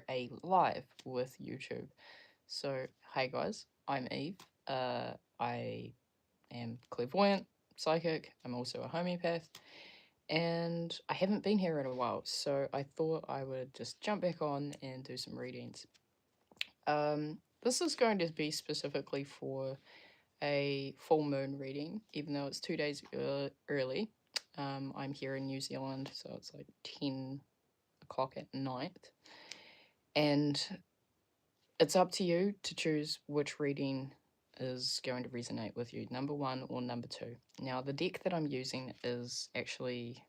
a live with YouTube. So, hey guys, I'm Eve. I am clairvoyant, psychic, I'm also a homeopath, and I haven't been here in a while, so I thought I would just jump back on and do some readings. This is going to be specifically for a full moon reading, even though it's 2 days early. I'm here in New Zealand, so it's like 10 o'clock at night. And it's up to you to choose which reading is going to resonate with you, number 1 or number 2. Now, the deck that I'm using is actually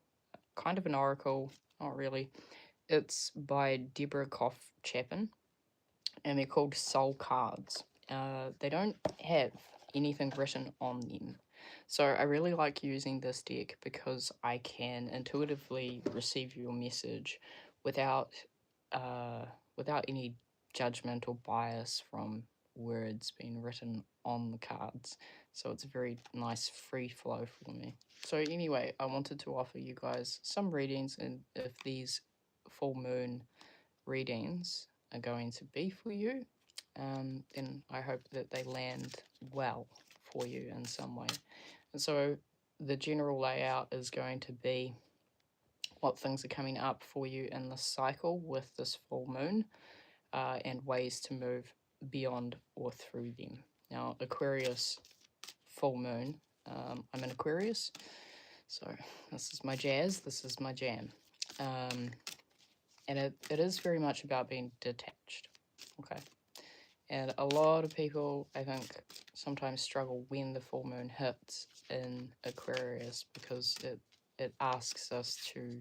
kind of an oracle, not really. It's by Deborah Koff-Chapin, and they're called soul cards. They don't have anything written on them. So I really like using this deck because I can intuitively receive your message without without any judgment or bias from words being written on the cards. So it's a very nice free flow for me. So anyway, I wanted to offer you guys some readings, and if these full moon readings are going to be for you, then I hope that they land well for you in some way. And so the general layout is going to be what things are coming up for you in the cycle with this full moon, and ways to move beyond or through them. Now, Aquarius full moon, I'm an Aquarius, so this is my jazz, this is my jam. And it is very much about being detached, okay? And a lot of people, I think, sometimes struggle when the full moon hits in Aquarius because it asks us to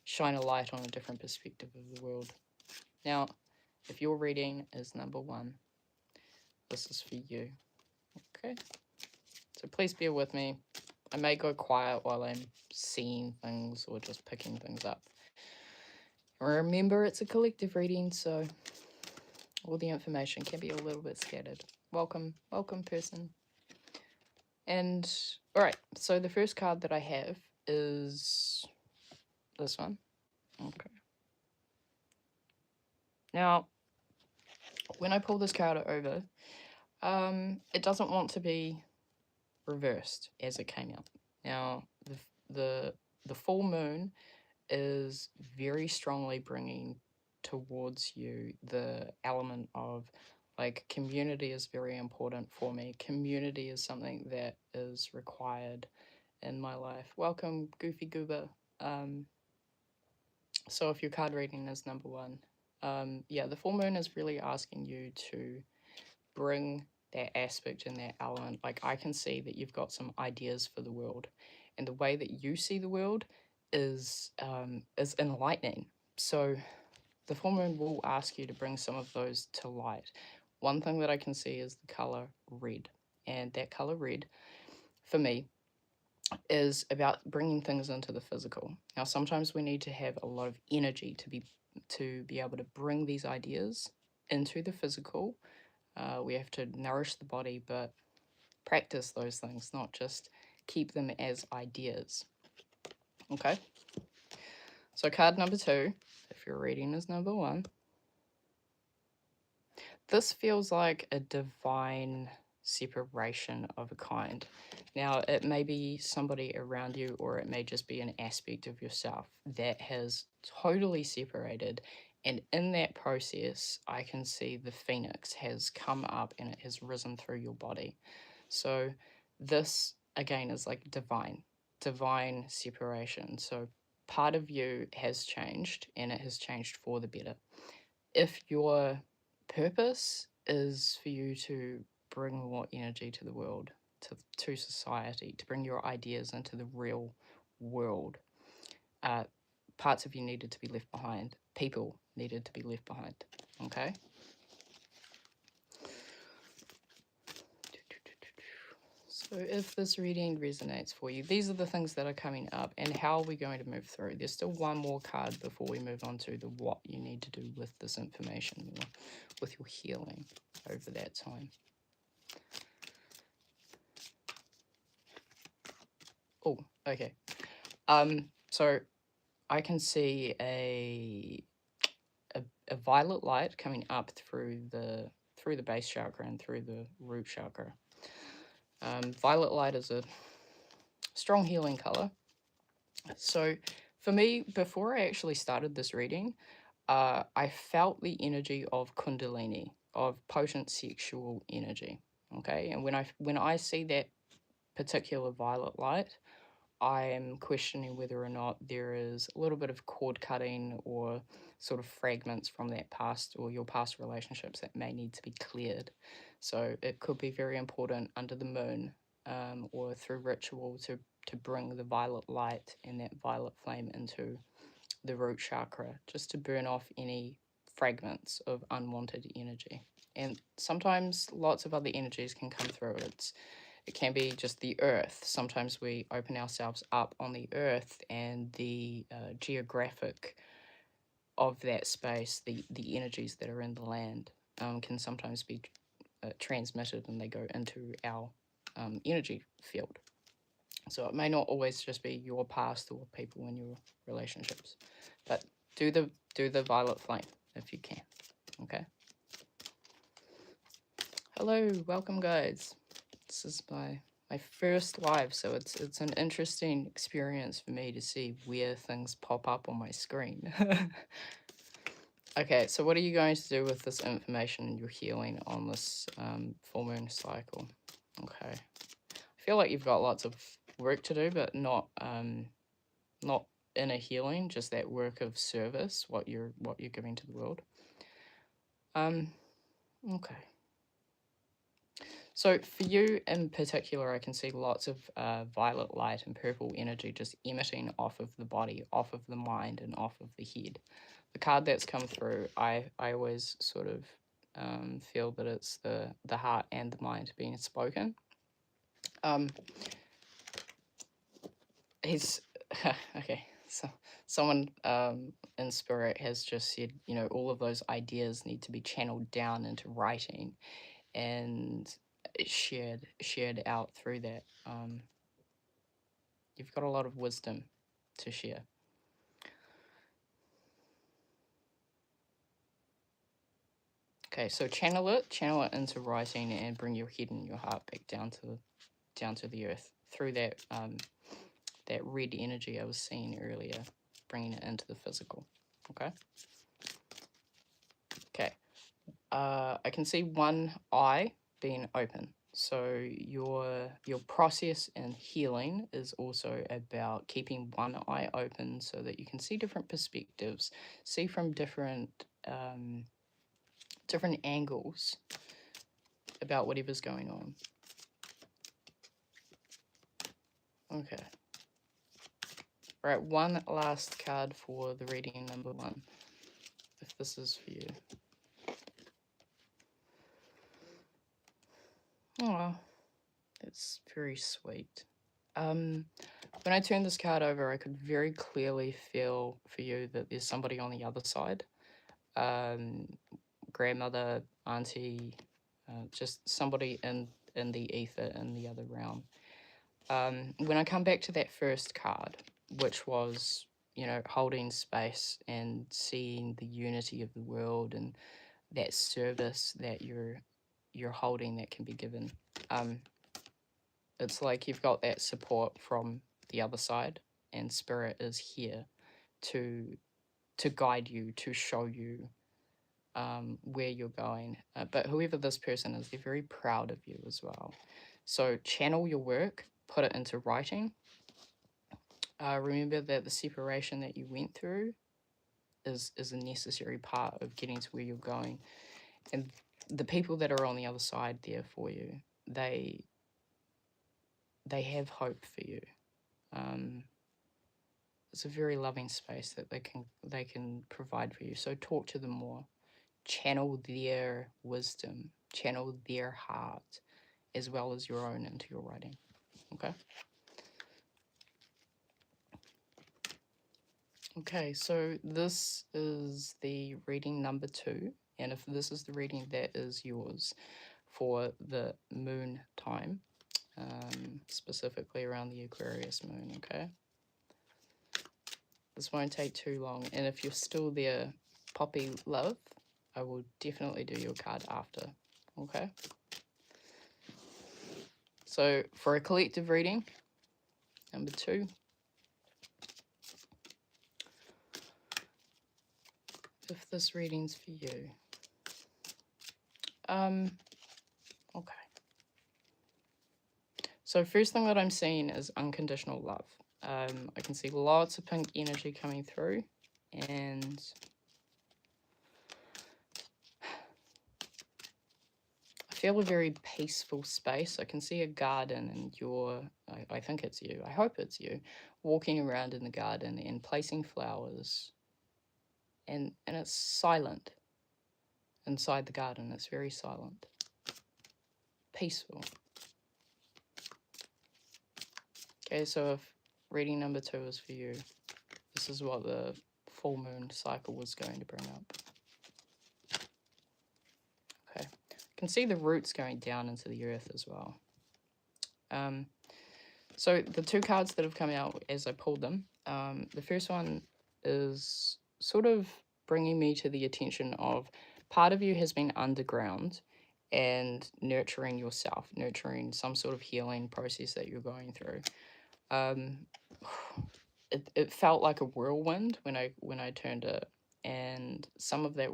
shine a light on a different perspective of the world. Now, if your reading is number 1, this is for you, okay? So please bear with me. I may go quiet while I'm seeing things or just picking things up. Remember, it's a collective reading, so all the information can be a little bit scattered. Welcome person. And all right, so the first card that I have is this one. Okay. Now, when I pull this card over, it doesn't want to be reversed as it came out. Now, the full moon is very strongly bringing towards you the element of, like, community is very important for me. Community is something that is required in my life. Welcome, Goofy Goober. So if your card reading is number 1, yeah, the full moon is really asking you to bring that aspect and that element. Like, I can see that you've got some ideas for the world, and the way that you see the world is enlightening. So the full moon will ask you to bring some of those to light. One thing that I can see is the color red, and that color red, for me, is about bringing things into the physical. Now, sometimes we need to have a lot of energy to be able to bring these ideas into the physical. We have to nourish the body, but practice those things, not just keep them as ideas. Okay? So card number 2, if your reading is number 1, this feels like a divine separation of a kind. Now, it may be somebody around you, or it may just be an aspect of yourself that has totally separated. And in that process, I can see the phoenix has come up and it has risen through your body. So this, again, is like divine separation. So part of you has changed, and it has changed for the better. If your purpose is for you to bring more energy to the world, to society, to bring your ideas into the real world, parts of you needed to be left behind. People needed to be left behind, okay? So if this reading resonates for you, these are the things that are coming up, and how are we going to move through? There's still one more card before we move on to the what you need to do with this information, or with your healing over that time. Oh, okay. So I can see a a violet light coming up through the base chakra and through the root chakra. Violet light is a strong healing color. So for me, before I actually started this reading, I felt the energy of Kundalini, of potent sexual energy. Okay, and when I see that particular violet light, I'm questioning whether or not there is a little bit of cord cutting or sort of fragments from that past or your past relationships that may need to be cleared. So it could be very important under the moon, or through ritual to bring the violet light and that violet flame into the root chakra, just to burn off any fragments of unwanted energy. And sometimes lots of other energies can come through. It can be just the earth. Sometimes we open ourselves up on the earth, and the geographic of that space, the energies that are in the land, can sometimes be transmitted, and they go into our energy field. So it may not always just be your past or people in your relationships, but do the violet flame if you can. Okay. Hello, welcome guys. This is my first live, so it's an interesting experience for me to see where things pop up on my screen. Okay, so what are you going to do with this information and your healing on this full moon cycle? Okay, I feel like you've got lots of work to do, but not inner healing, just that work of service, what you're giving to the world. Okay. So for you in particular, I can see lots of violet light and purple energy just emitting off of the body, off of the mind, and off of the head. The card that's come through, I always sort of feel that it's the heart and the mind being spoken. He's okay. So someone in spirit has just said, you know, all of those ideas need to be channeled down into writing and shared out through that. You've got a lot of wisdom to share. Okay, so channel it into writing, and bring your head and your heart back down to the earth through that that red energy I was seeing earlier, bringing it into the physical. Okay. Okay. I can see one eye being open. So your process in healing is also about keeping one eye open so that you can see different perspectives, see from different angles about whatever's going on. Okay. All right, one last card for the reading number 1, if this is for you. Oh, it's very sweet. When I turned this card over, I could very clearly feel for you that there's somebody on the other side. Grandmother, auntie, just somebody in the ether, in the other realm. When I come back to that first card, which was, you know, holding space and seeing the unity of the world and that service that you're holding that can be given, it's like you've got that support from the other side, and spirit is here to guide you, to show you where you're going. But whoever this person is, they're very proud of you as well. So channel your work, put it into writing. Remember that the separation that you went through is a necessary part of getting to where you're going. And the people that are on the other side there for you, they have hope for you. It's a very loving space that they can provide for you. So talk to them more. Channel their wisdom, channel their heart, as well as your own into your writing. Okay? Okay, so this is the reading number 2. And if this is the reading that is yours for the moon time, specifically around the Aquarius moon, okay? This won't take too long. And if you're still there, Poppy Love, I will definitely do your card after, okay? So for a collective reading, number 2, if this reading's for you, okay. So first thing that I'm seeing is unconditional love. I can see lots of pink energy coming through, and I feel a very peaceful space. I can see a garden, and I think it's you, I hope it's you, walking around in the garden and placing flowers, and it's silent inside the garden. It's very silent, peaceful. Okay, so if reading number 2 is for you, this is what the full moon cycle was going to bring up. Okay, you can see the roots going down into the earth as well. So the 2 cards that have come out as I pulled them, the first one is sort of bringing me to the attention of part of you has been underground and nurturing yourself, nurturing some sort of healing process that you're going through. It felt like a whirlwind when I turned it, and some of that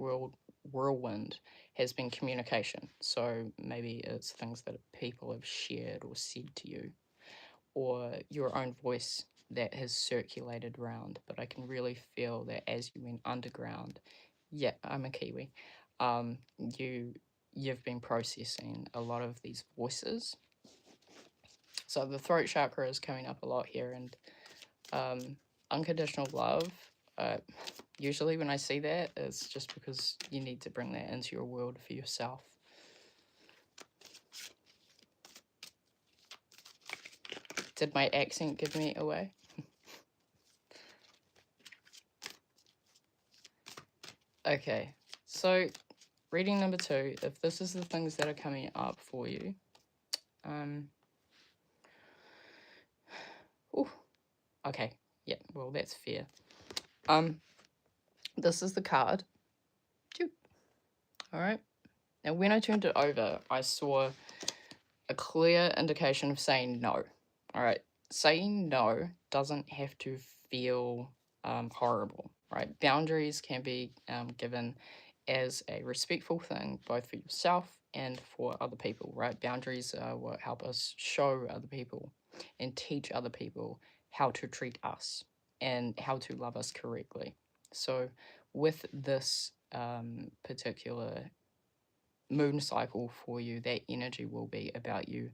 whirlwind has been communication. So maybe it's things that people have shared or said to you, or your own voice that has circulated around. But I can really feel that as you went underground, yeah, I'm a Kiwi, you've been processing a lot of these voices. So the throat chakra is coming up a lot here, and unconditional love, usually when I see that, it's just because you need to bring that into your world for yourself. Did my accent give me away? Okay, so reading number 2, if this is the things that are coming up for you, okay, yeah, well, that's fair. This is the card. All right. Now, when I turned it over, I saw a clear indication of saying no. All right. Saying no doesn't have to feel horrible, right? Boundaries can be given as a respectful thing, both for yourself and for other people, right? Boundaries are what help us show other people and teach other people how to treat us and how to love us correctly. So with this particular moon cycle for you, that energy will be about you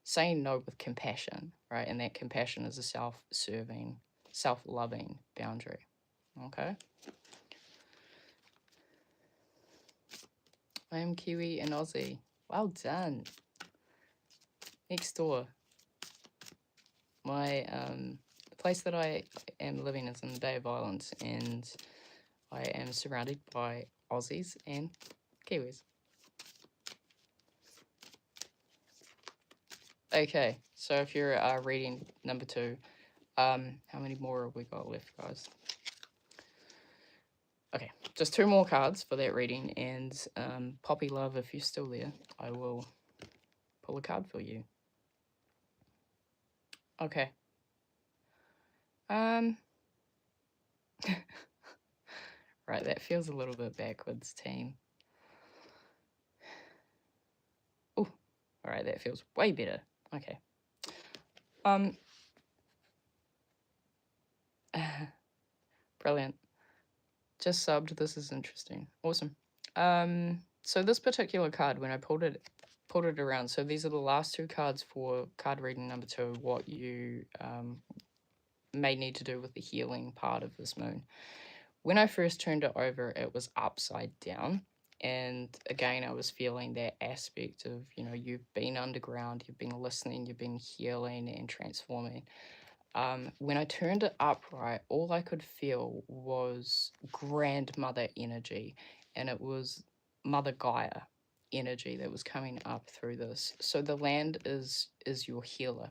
saying no with compassion, right? And that compassion is a self-serving, self-loving boundary, okay? I am Kiwi and Aussie. Well done. Next door. The place that I am living is in the Bay of Islands, and I am surrounded by Aussies and Kiwis. Okay, so if you're reading number 2, how many more have we got left, guys? Okay, just 2 more cards for that reading, and Poppy Love, if you're still there, I will pull a card for you. Okay. Right, that feels a little bit backwards, team. Oh, all right, that feels way better. Okay. Brilliant. Just subbed. This is interesting. Awesome. So this particular card, when I pulled it around, so these are the last 2 cards for card reading number 2, what you may need to do with the healing part of this moon. When I first turned it over, it was upside down. And again, I was feeling that aspect of, you've been underground, you've been listening, you've been healing and transforming. When I turned it upright, all I could feel was grandmother energy, and it was Mother Gaia energy that was coming up through this. So the land is your healer.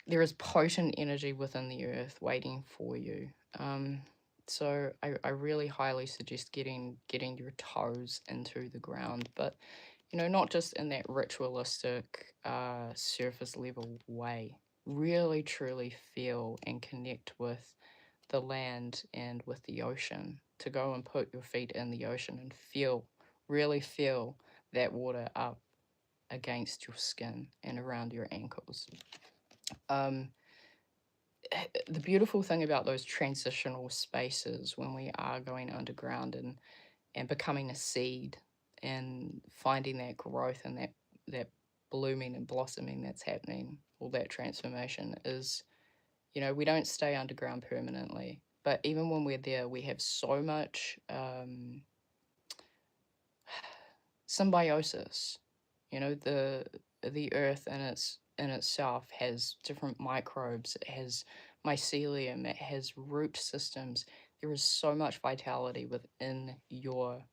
There is potent energy within the earth waiting for you. So I really highly suggest getting your toes into the ground, but not just in that ritualistic surface level way. Really truly feel and connect with the land and with the ocean. To go and put your feet in the ocean and really feel that water up against your skin and around your ankles. Um, the beautiful thing about those transitional spaces when we are going underground and becoming a seed and finding that growth and that blooming and blossoming that's happening, all that transformation is, we don't stay underground permanently. But even when we're there, we have so much symbiosis. The earth in itself has different microbes. It has mycelium. It has root systems. There is so much vitality within your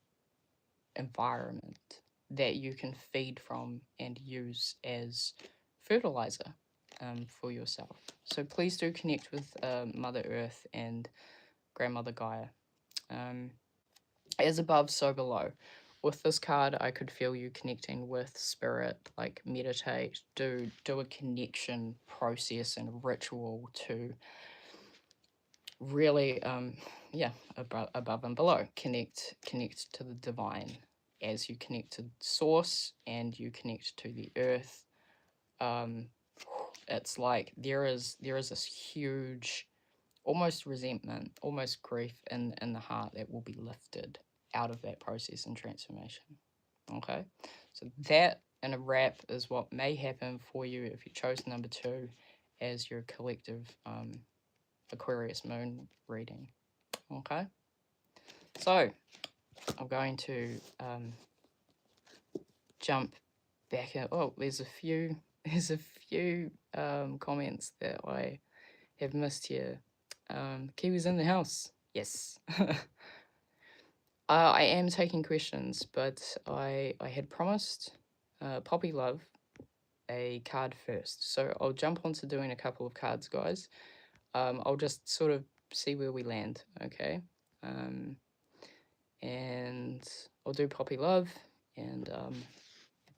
environment that you can feed from and use as fertilizer for yourself. So please do connect with Mother Earth and Grandmother Gaia. As above, so below. With this card, I could feel you connecting with spirit, like meditate, do a connection process and ritual to really, above and below, connect to the divine as you connect to source and you connect to the earth. It's like there is this huge, almost resentment, almost grief in the heart that will be lifted out of that process and transformation. Okay, so that in a wrap is what may happen for you if you chose number 2 as your collective Aquarius moon reading. Okay, so I'm going to jump back in. Oh, there's a few comments that I have missed here. Kiwi's in the house. Yes. I am taking questions, but I had promised Poppy Love a card first. So I'll jump onto doing a couple of cards, guys. I'll just sort of see where we land, okay? And I'll do Poppy Love, and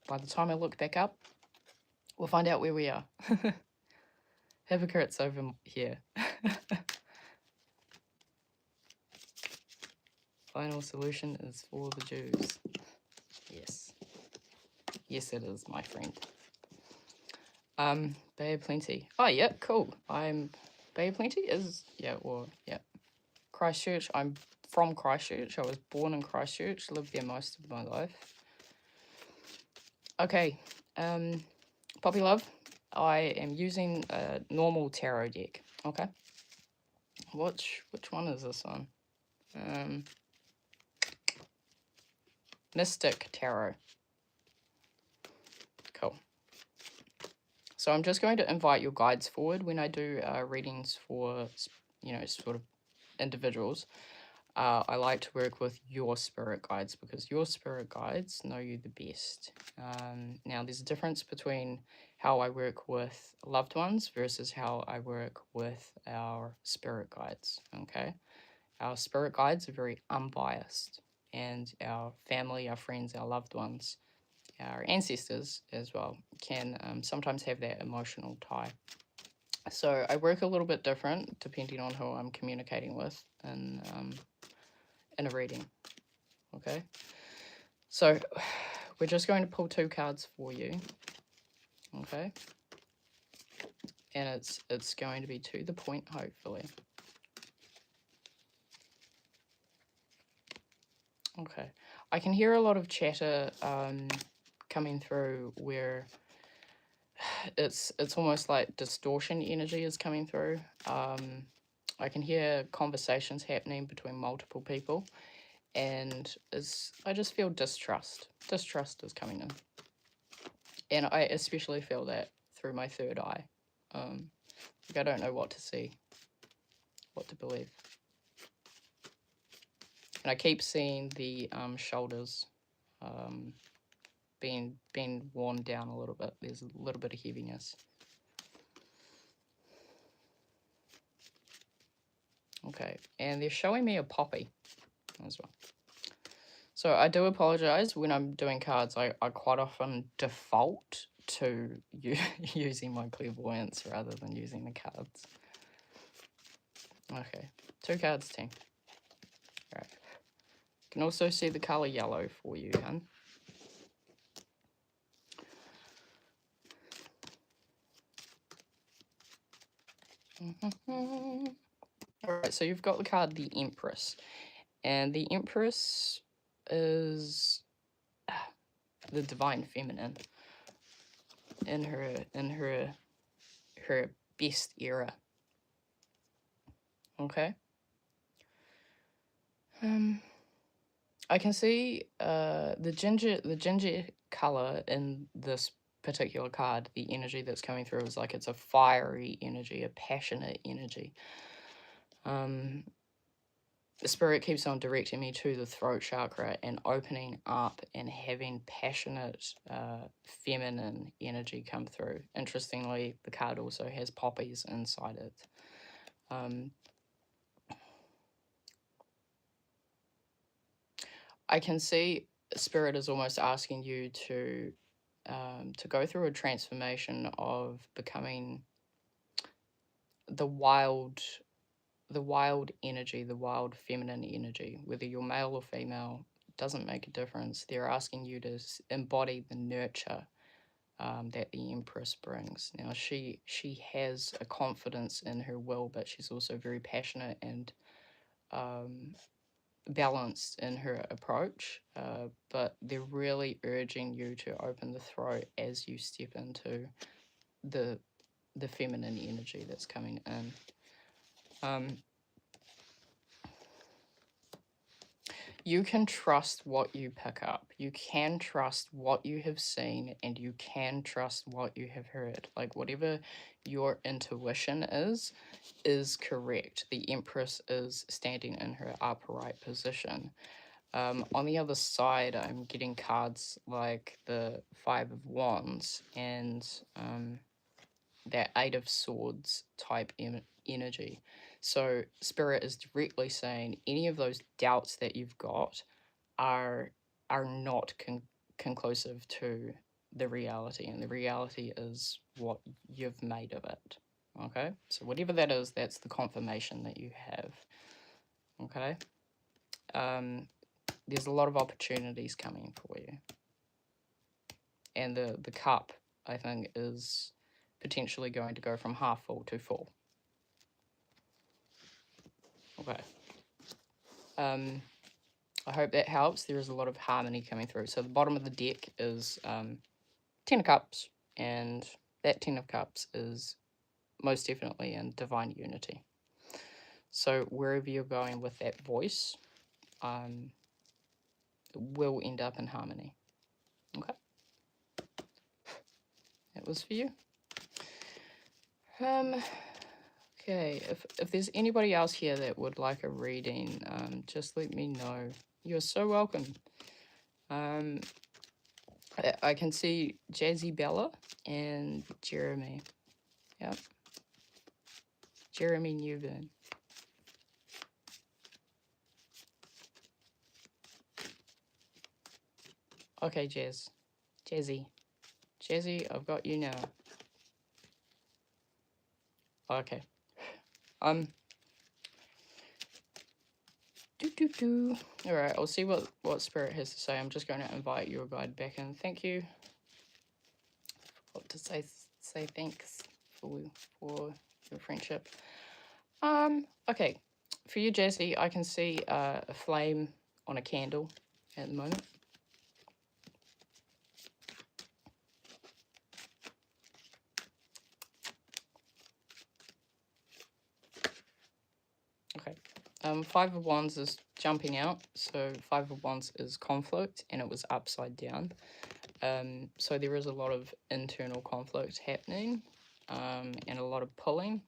by the time I look back up, we'll find out where we are. Hypocrites over here. Final solution is for the Jews. Yes. Yes, it is, my friend. Bay of Plenty. Oh, yeah, cool. Bay of Plenty is, Christchurch. I'm from Christchurch. I was born in Christchurch, lived there most of my life. Okay, Poppy Love, I am using a normal tarot deck, okay? Which one is this one? Mystic Tarot. Cool. So I'm just going to invite your guides forward when I do readings for, sort of individuals. I like to work with your spirit guides because your spirit guides know you the best. Now, there's a difference between how I work with loved ones versus how I work with our spirit guides, okay? Our spirit guides are very unbiased, and our family, our friends, our loved ones, our ancestors as well, can sometimes have that emotional tie. So I work a little bit different depending on who I'm communicating with in a reading, okay? So we're just going to pull 2 cards for you, okay? And it's going to be to the point, hopefully. Okay, I can hear a lot of chatter coming through where it's almost like distortion energy is coming through. I can hear conversations happening between multiple people, and I just feel distrust. Distrust is coming in, and I especially feel that through my third eye. Like I don't know what to see, what to believe. And I keep seeing the shoulders being worn down a little bit. There's a little bit of heaviness. Okay, and they're showing me a poppy as well. So I do apologize when I'm doing cards. I quite often default to using my clairvoyance rather than using the cards. Okay, 2 cards, team. All right. Can also see the color yellow for you, hun. Alright, so you've got the card the Empress. And the Empress is the divine feminine in her best era. Okay? I can see the ginger color in this particular card. The energy that's coming through is like it's a fiery energy, a passionate energy. The spirit keeps on directing me to the throat chakra and opening up and having passionate feminine energy come through. Interestingly, the card also has poppies inside it. I can see spirit is almost asking you to go through a transformation of becoming the wild energy, the wild feminine energy, whether you're male or female, doesn't make a difference. They're asking you to embody the nurture that the Empress brings. Now, she has a confidence in her will, but she's also very passionate and balanced in her approach. But they're really urging you to open the throat as you step into the feminine energy that's coming in. You can trust what you pick up. You can trust what you have seen, and you can trust what you have heard. Like, whatever your intuition is correct. The Empress is standing in her upright position. On the other side, I'm getting cards like the Five of Wands and that Eight of Swords type energy. So Spirit is directly saying any of those doubts that you've got are not conclusive to the reality, and the reality is what you've made of it. Okay, so whatever that is, that's the confirmation that you have. Okay, there's a lot of opportunities coming for you, and the cup, I think, is potentially going to go from half full to full. Okay. I hope that helps. There is a lot of harmony coming through. So the bottom of the deck is 10 of Cups, and that 10 of Cups is most definitely in divine unity. So wherever you're going with that voice, will end up in harmony. Okay. That was for you. Okay, if there's anybody else here that would like a reading, just let me know. You're so welcome. I can see Jazzy Bella and Jeremy. Yep. Jeremy Newburn. Okay, Jazzy, I've got you now. Okay. All right, I'll see what Spirit has to say. I'm just going to invite your guide back in. Thank you. What to say thanks for your friendship. Okay. For you, Jazzy, I can see a flame on a candle at the moment. Okay. Five of Wands is jumping out, so Five of Wands is conflict, and it was upside down. So there is a lot of internal conflict happening, and a lot of pulling.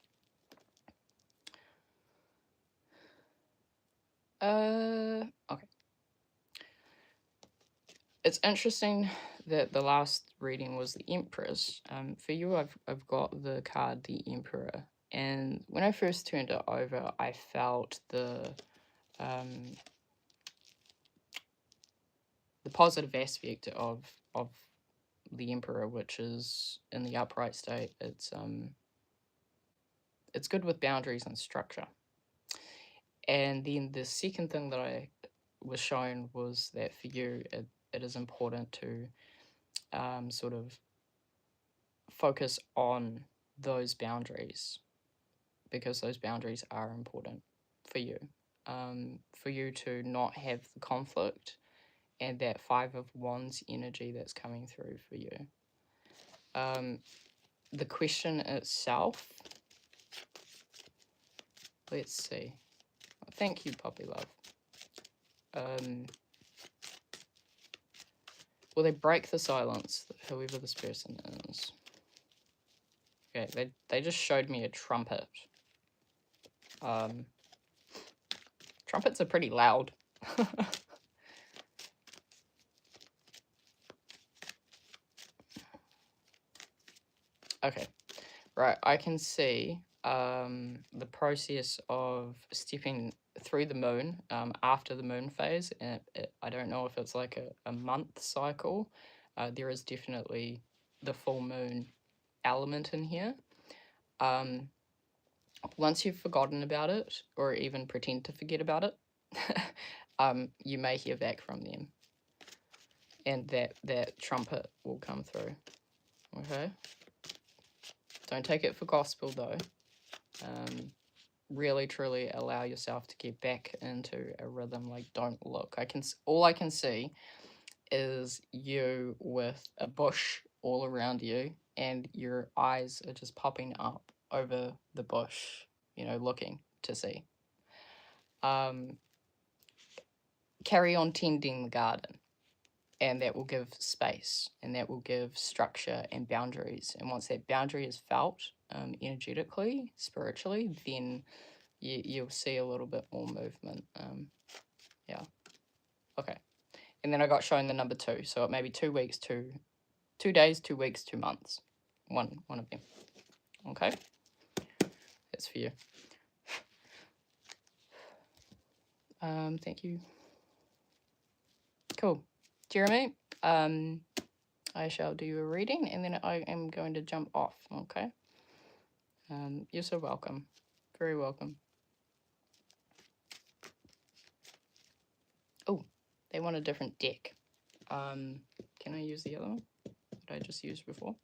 Okay. It's interesting that the last reading was the Empress. For you, I've got the card the Emperor, And when I first turned it over, I felt the positive aspect of the Emperor, which is in the upright state. It's good with boundaries and structure. And then the second thing that I was shown was that for you, it is important to sort of focus on those boundaries, because those boundaries are important for you. For you to not have the conflict and that Five of Wands energy that's coming through for you. The question itself, let's see. Thank you, Poppy Love. Will they break the silence, whoever this person is? Okay, they just showed me a trumpet. Trumpets are pretty loud. Okay, right, I can see the process of stepping through the moon after the moon phase. And I don't know if it's like a month cycle. There is definitely the full moon element in here. Once you've forgotten about it, or even pretend to forget about it, you may hear back from them, and that trumpet will come through. Okay, don't take it for gospel though. Really truly allow yourself to get back into a rhythm. Like, don't look. All I can see is you with a bush all around you, and your eyes are just popping up over the bush, looking to see. Carry on tending the garden, and that will give space, and that will give structure and boundaries. And once that boundary is felt energetically, spiritually, then you'll see a little bit more movement. Yeah. Okay. And then I got shown the number 2, so it may be 2 weeks, 2 days, 2 weeks, 2 months. One of them. Okay. That's for you. Thank you. Cool. Jeremy, I shall do a reading, and then I am going to jump off, okay? You're so welcome. Very welcome. Oh, they want a different deck. Can I use the other one that I just used before?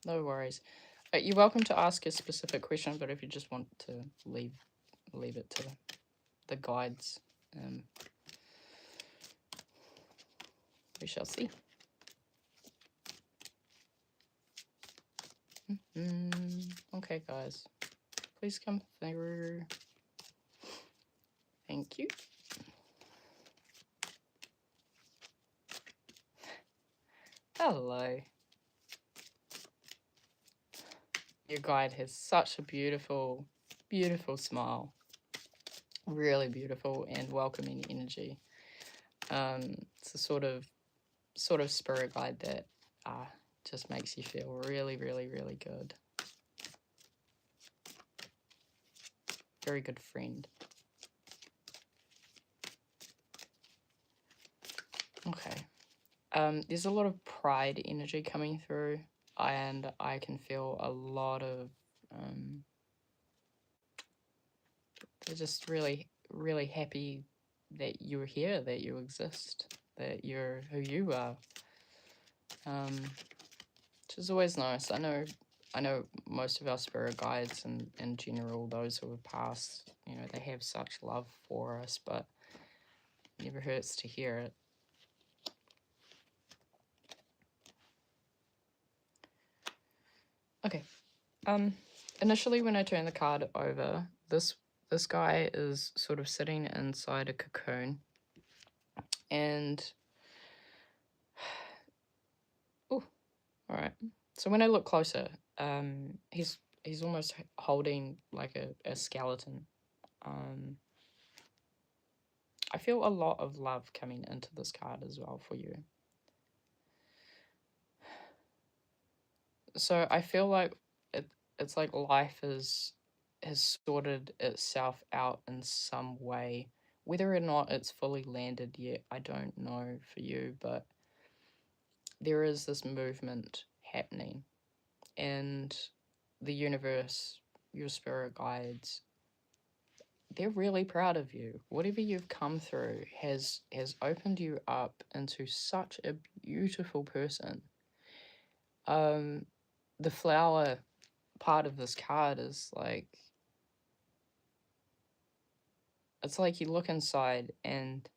No worries. You're welcome to ask a specific question, but if you just want to leave it to the guides, we shall see. Okay, guys, please come through. Thank you. Hello. Your guide has such a beautiful, beautiful smile. Really beautiful and welcoming energy. It's a sort of spirit guide that just makes you feel really, really, really good. Very good friend. Okay. There's a lot of pride energy coming through, and I can feel a lot of they're just really, really happy that you're here, that you exist, that you're who you are. Which is always nice. I know most of our spirit guides and in general, those who have passed, they have such love for us, but it never hurts to hear it. Okay. Initially when I turned the card over, this guy is sort of sitting inside a cocoon, and oh, all right. So when I look closer, he's almost holding like a skeleton. I feel a lot of love coming into this card as well for you. So I feel like it's like life has sorted itself out in some way. Whether or not it's fully landed yet, I don't know for you, but there is this movement happening, and the universe, your spirit guides, they're really proud of you. Whatever you've come through has opened you up into such a beautiful person. Um, the flower part of this card is like, it's like you look inside, and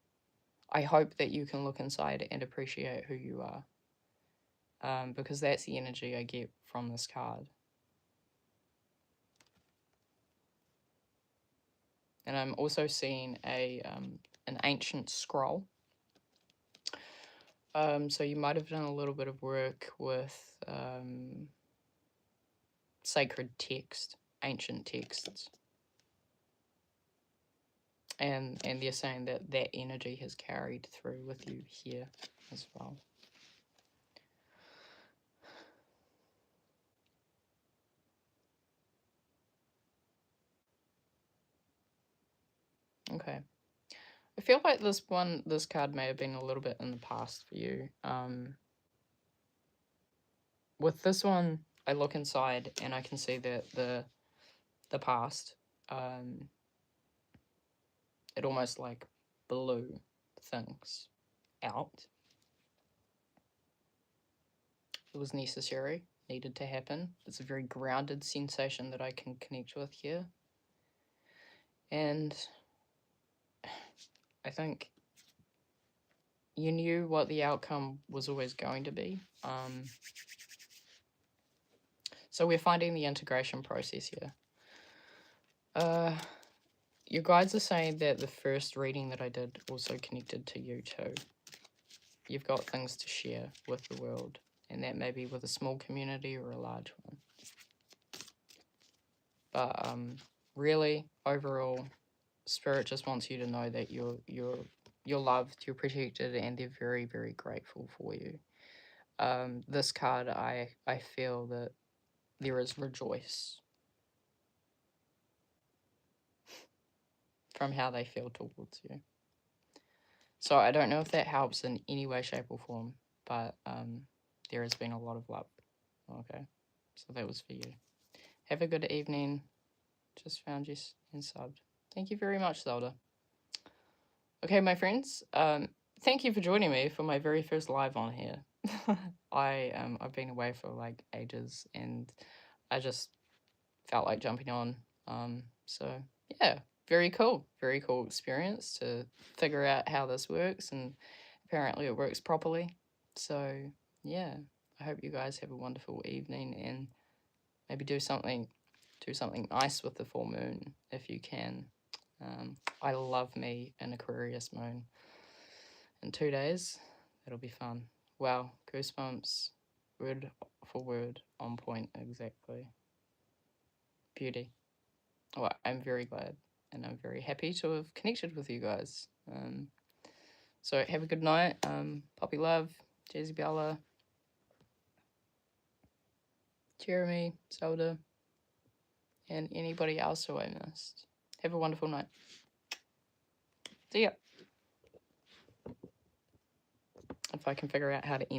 I hope that you can look inside and appreciate who you are. Because that's the energy I get from this card. And I'm also seeing an ancient scroll. So you might have done a little bit of work with sacred text, ancient texts. And they're saying that that energy has carried through with you here as well. Okay. I feel like this card may have been a little bit in the past for you. With this one, I look inside and I can see that the past, it almost like blew things out. It was necessary, needed to happen. It's a very grounded sensation that I can connect with here. And I think you knew what the outcome was always going to be. So we're finding the integration process here. Your guides are saying that the first reading that I did also connected to you too. You've got things to share with the world, and that may be with a small community or a large one. But really, overall, Spirit just wants you to know that you're loved, you're protected, and they're very, very grateful for you. This card, I feel that there is rejoice from how they feel towards you. So I don't know if that helps in any way, shape, or form, but there has been a lot of love. Okay, so that was for you. Have a good evening. Just found you and subbed. Thank you very much, Zelda. Okay, my friends, thank you for joining me for my very first live on here. I've been away for like ages, and I just felt like jumping on. So yeah, very cool experience to figure out how this works, and apparently it works properly. So yeah, I hope you guys have a wonderful evening, and maybe do something nice with the full moon if you can. I love me an Aquarius moon in 2 days. That'll be fun. Wow, goosebumps, word for word, on point exactly. Beauty. Well, I'm very glad, and I'm very happy to have connected with you guys. So have a good night. Poppy Love, Jezebella, Jeremy, Zelda, and anybody else who I missed. Have a wonderful night. See ya. If I can figure out how to end